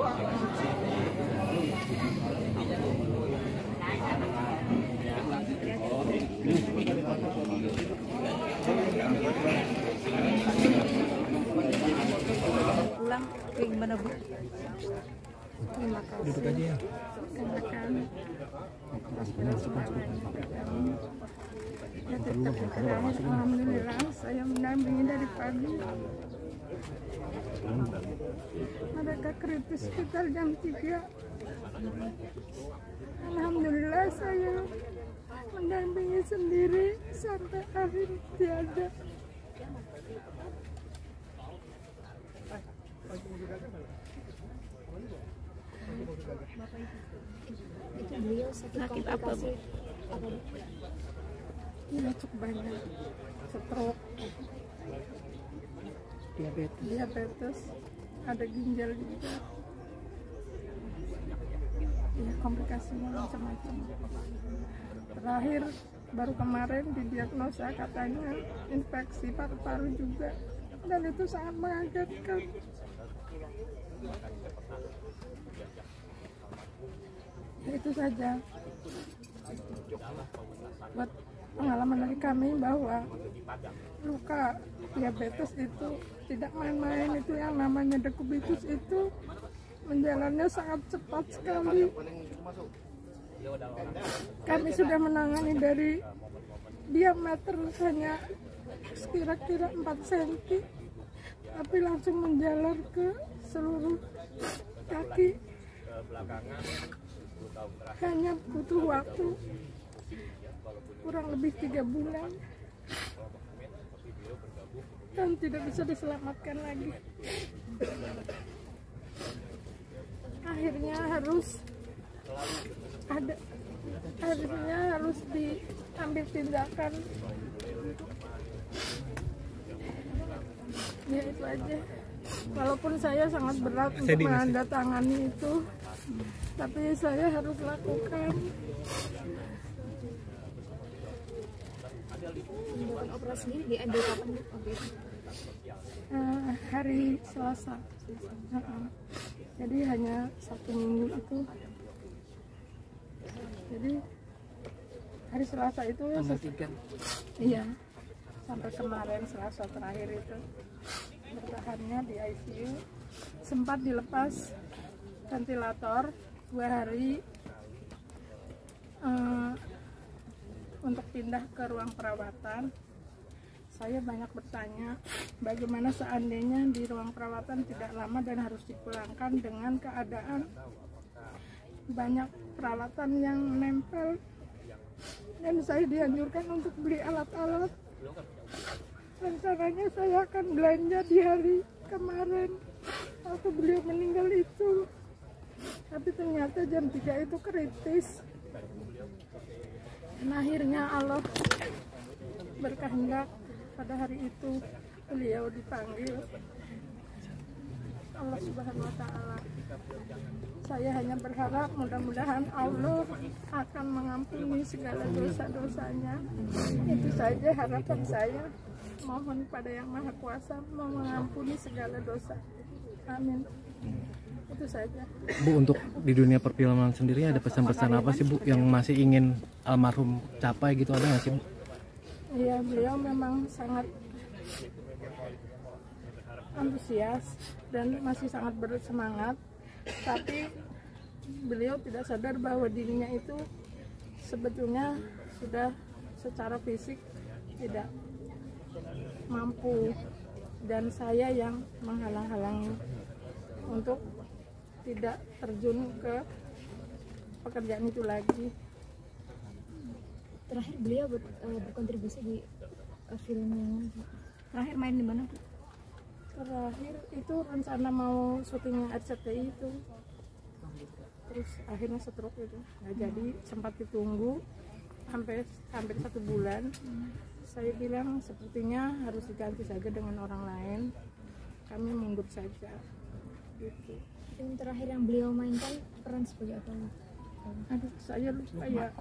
Pulang gimana Bu? Terima kasih. Duduk aja ya. Rekan-rekan. Ya tetap terakhir, alhamdulillah saya mendampingi dari pagi. Mereka kritis sekitar jam 3. Alhamdulillah saya mendampingi sendiri sampai akhir tiada. Itu beliau sakit apa Bu? apa? Ya cukup banyak. Stroke, diabetes, ada ginjal juga. Ya komplikasinya macam-macam. Terakhir baru kemarin didiagnosa katanya infeksi paru-paru juga, dan itu sangat mengagetkan. Itu saja buat pengalaman dari kami bahwa luka diabetes itu tidak main-main. Itu yang namanya dekubitus itu menjalannya sangat cepat sekali. Kami sudah menangani dari diameter hanya kira-kira 4 cm, tapi langsung menjalar ke seluruh kaki. Hanya butuh waktu kurang lebih 3 bulan dan tidak bisa diselamatkan lagi. Akhirnya harus diambil tindakan. Ya itu aja. Walaupun saya sangat berat untuk menandatangani itu, tapi saya harus lakukan. Tindakan operasinya diambil kapan Bu? Hari Selasa. Jadi hanya 1 minggu itu. Jadi hari Selasa itu iya, sampai kemarin Selasa terakhir itu bertahannya di ICU. Sempat dilepas ventilator 2 hari untuk pindah ke ruang perawatan. Saya banyak bertanya bagaimana seandainya di ruang perawatan tidak lama dan harus dipulangkan dengan keadaan banyak peralatan yang menempel, dan saya dianjurkan untuk beli alat-alat. Rencananya saya akan belanja di hari kemarin waktu beliau meninggal itu, tapi ternyata jam 3 itu kritis. Dan akhirnya Allah berkehendak pada hari itu beliau dipanggil Allah Subhanahu wa Ta'ala. Saya hanya berharap mudah-mudahan Allah akan mengampuni segala dosa-dosanya. Itu saja harapan saya. Mohon pada Yang Maha Kuasa mau mengampuni segala dosa. Amin. Itu saja. Bu, untuk di dunia perfilman sendiri ada pesan-pesan apa sih Bu yang masih ingin almarhum capai gitu, ada nggak sih Bu? Iya, beliau memang sangat antusias dan masih sangat bersemangat, tapi beliau tidak sadar bahwa dirinya itu sebetulnya sudah secara fisik tidak mampu, dan saya yang menghalang-halangi untuk tidak terjun ke pekerjaan itu lagi. Terakhir beliau berkontribusi di film yang terakhir main di mana Bu? Terakhir itu rencana mau syuting RCTI itu, terus akhirnya stroke itu nggak jadi, sempat ditunggu sampai hampir 1 bulan. Saya bilang sepertinya harus diganti saja dengan orang lain, kami mundur saja gitu. Film terakhir yang beliau mainkan peran sebagai apa? Aduh, saya lupa ya,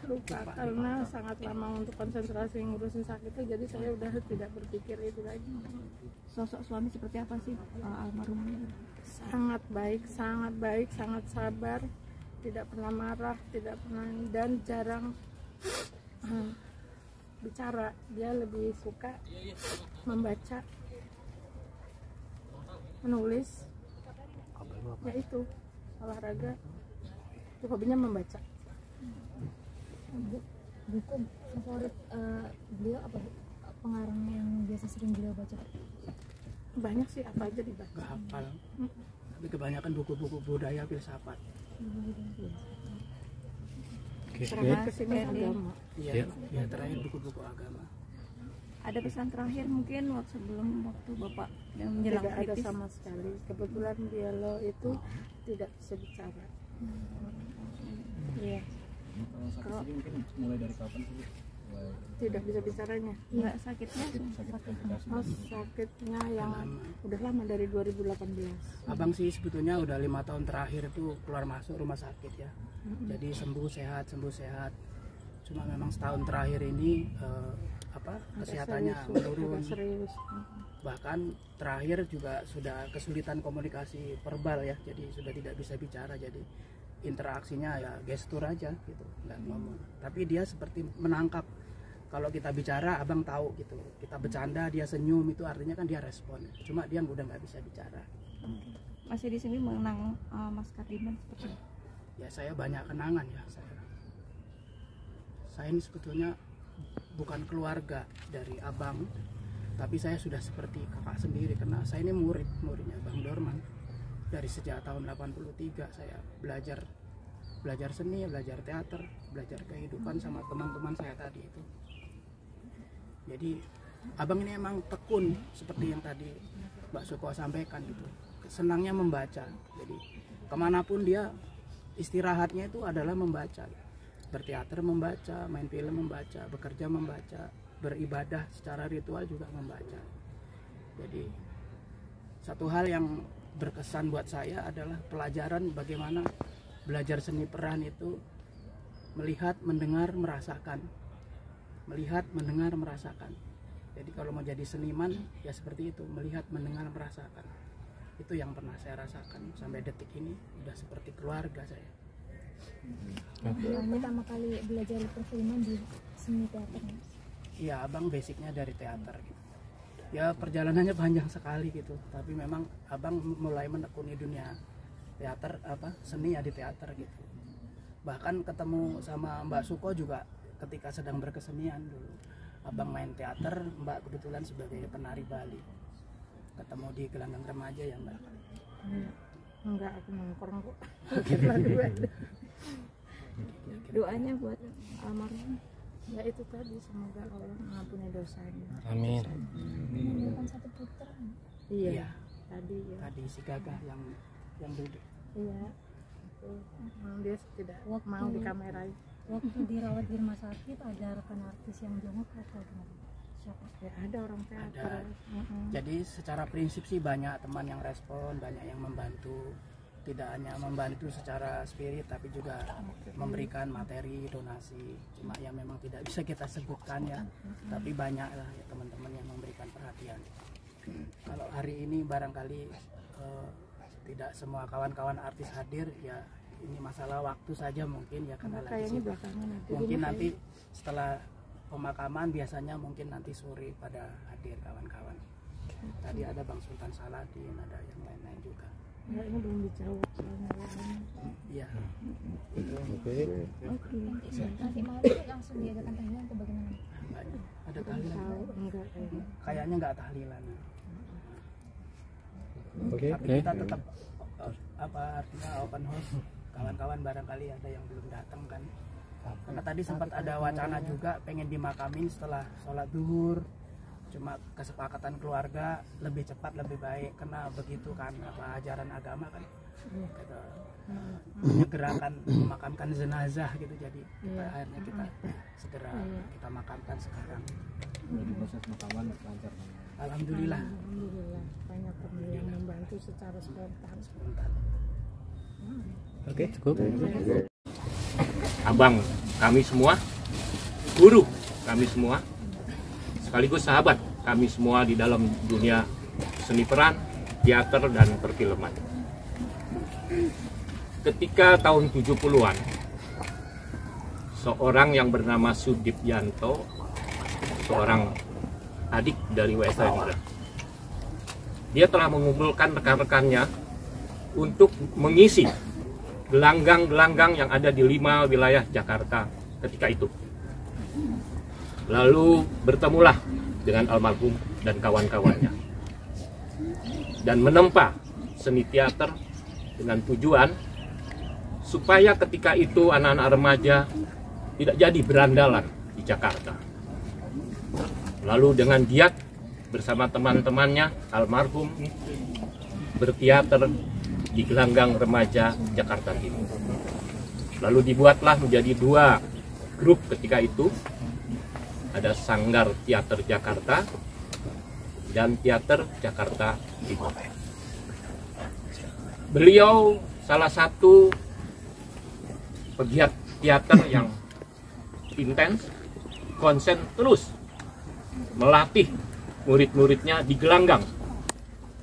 lupa karena sangat lama untuk konsentrasi ngurusin sakitnya, jadi saya udah tidak berpikir itu lagi. Sosok suami seperti apa sih almarhum? sangat baik, sangat sabar, tidak pernah marah, tidak pernah, dan jarang bicara. Dia lebih suka membaca, menulis, yaitu olahraga, itu hobinya membaca. Buku favorit beliau apa? Pengarang yang biasa sering beliau baca? Banyak sih, apa aja dibaca. Gak hafal, tapi kebanyakan buku-buku budaya filsafat. Terakhir kesini agama. Iya, ya terakhir buku-buku agama. Ada pesan terakhir mungkin sebelum waktu Bapak yang menjelang Tidak ada kritis? sama sekali. Kebetulan Bielo itu tidak bisa bicara. Iya. Sakit sih mungkin mulai dari kapan sih Bu? Tidak bisa bicaranya. Nggak sakitnya? Oh, sakitnya yang udah lama, dari 2018. Abang sih sebetulnya udah 5 tahun terakhir itu keluar masuk rumah sakit ya. Jadi sembuh sehat. Cuma memang setahun terakhir ini kesehatannya menurun. Agak serius. Bahkan terakhir juga sudah kesulitan komunikasi verbal ya. Jadi sudah tidak bisa bicara. Jadi interaksinya ya gestur aja gitu, nggak ngomong. Tapi dia seperti menangkap. Kalau kita bicara, abang tahu gitu. Kita bercanda, dia senyum, itu artinya kan dia respon. Cuma dia udah nggak bisa bicara. Masih di sini mengenang Mas Kardiman seperti itu? Ya saya banyak kenangan ya. Saya ini sebetulnya bukan keluarga dari abang, tapi saya sudah seperti kakak sendiri karena saya ini muridnya Bang Dorman. Dari sejak tahun 83 saya belajar seni, belajar teater, belajar kehidupan sama teman-teman saya tadi itu. Jadi abang ini emang tekun seperti yang tadi Mbak Suko sampaikan gitu. Senangnya membaca. Jadi kemanapun dia istirahatnya itu adalah membaca. Berteater membaca, main film membaca, bekerja membaca, beribadah secara ritual juga membaca. Jadi satu hal yang berkesan buat saya adalah pelajaran bagaimana belajar seni peran itu melihat, mendengar, merasakan. Melihat, mendengar, merasakan. Jadi kalau mau jadi seniman ya seperti itu, melihat, mendengar, merasakan. Itu yang pernah saya rasakan sampai detik ini, udah seperti keluarga saya. Pertama kali belajar perfilman di seni teater. Iya, abang basicnya dari teater gitu. Ya perjalanannya panjang sekali gitu, tapi memang abang mulai menekuni dunia teater, seni ya di teater gitu. Bahkan ketemu sama Mbak Suko juga ketika sedang berkesenian dulu. Abang main teater, Mbak kebetulan sebagai penari Bali. Ketemu di gelanggang remaja ya Mbak? Enggak, aku nongkrong kok. Doanya buat almarhum? Ya itu tadi, semoga Allah mengampuni dosanya. Amin. Meninggalkan satu putra. Iya. Tadi ya. Tadi si Gagah yang duduk. Iya. Dia tidak mau dikamerai. Waktu dirawat di rumah sakit ada rekan artis yang jenguk atau gimana? Siapa? Ya ada orang teater. Ada. Jadi secara prinsip sih banyak teman yang respon, banyak yang membantu. Tidak hanya membantu secara spirit tapi juga memberikan materi, donasi. Cuma yang memang tidak bisa kita sebutkan ya. Tapi banyak lah ya teman-teman yang memberikan perhatian. Kalau hari ini barangkali tidak semua kawan-kawan artis hadir ya, ini masalah waktu saja mungkin ya, karena lagi sibuk. Mungkin nanti setelah pemakaman biasanya mungkin nanti sore pada hadir kawan-kawan. Tadi ada Bang Sultan Saladin, ada yang lain-lain juga. Ya ini belum dijawab soalnya. Iya. Nanti malam langsung diadakan tahlilan atau bagaimana? Ada tahlilan? Enggak. Kayaknya nggak tahlilan. Oke. Tapi kita tetap artinya open house. Kawan-kawan barangkali ada yang belum datang kan. Karena tadi sempat ada wacana juga pengen dimakamin setelah sholat zuhur. Cuma kesepakatan keluarga lebih cepat lebih baik, karena begitu kan ajaran agama kan gitu, menyegerakan memakamkan jenazah gitu. Jadi akhirnya kita segera kita makamkan sekarang. Jadi proses pemakaman lancar. Alhamdulillah. Alhamdulillah banyak teman yang membantu secara spontan. Oke, cukup. Abang kami semua, guru kami semua, sekaligus sahabat kami semua di dalam dunia seni peran, teater, dan perfilman. ketika tahun 70-an, seorang yang bernama Sudipyanto, seorang adik dari W.S. Hendra, dia telah mengumpulkan rekan-rekannya untuk mengisi gelanggang-gelanggang yang ada di 5 wilayah Jakarta ketika itu. Lalu bertemulah dengan almarhum dan kawan-kawannya, dan menempa seni teater dengan tujuan supaya ketika itu anak-anak remaja tidak jadi berandalan di Jakarta. Lalu dengan giat bersama teman-temannya almarhum berteater di gelanggang remaja Jakarta Timur. Lalu dibuatlah menjadi 2 grup ketika itu. Ada Sanggar Teater Jakarta dan Teater Jakarta Timur. Beliau salah satu pegiat teater yang intens, konsen terus melatih murid-muridnya di gelanggang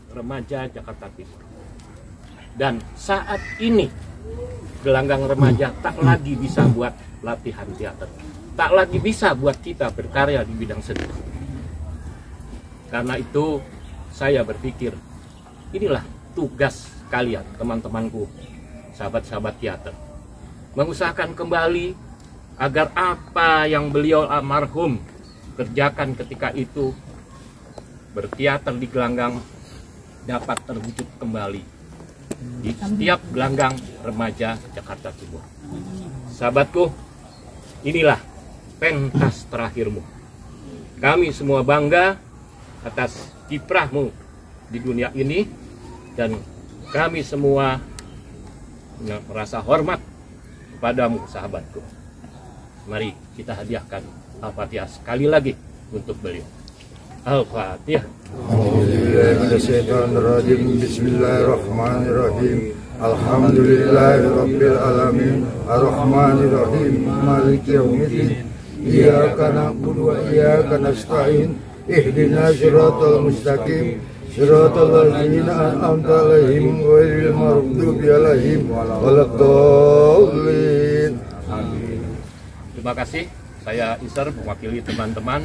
remaja Jakarta Timur. Dan saat ini gelanggang remaja tak lagi bisa buat latihan teater, tak lagi bisa buat kita berkarya di bidang seni. Karena itu saya berpikir, inilah tugas kalian, teman-temanku, sahabat-sahabat teater, mengusahakan kembali agar apa yang beliau almarhum kerjakan ketika itu, berteater di gelanggang, dapat terwujud kembali di setiap gelanggang remaja Jakarta Timur. Sahabatku, inilah pentas terakhirmu. Kami semua bangga atas kiprahmu di dunia ini, dan kami semua merasa hormat kepadamu, sahabatku. Mari kita hadiahkan Al-Fatihah sekali lagi untuk beliau. Al-Fatihah. Bismillahirrahmanirrahim. Alhamdulillahirabbil alamin. Arrahmanirrahim. Maliki yaumiddin. Iyyaka na'budu wa iyyaka nasta'in. Ihdinas siratal mustaqim. Siratal ladzina an'amta 'alaihim ghairil maghdubi 'alaihim waladdallin. Amin. Terima kasih. Saya Isar mewakili teman-teman.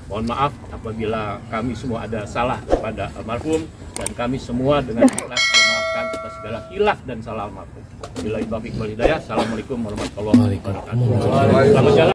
Mohon maaf apabila kami semua ada salah kepada almarhum, dan kami semua dengan ikhlas memaafkan atas segala khilaf dan salah almarhum. Billahi taufiq wal hidayah. Assalamualaikum warahmatullahi wabarakatuh. Selamat jalan.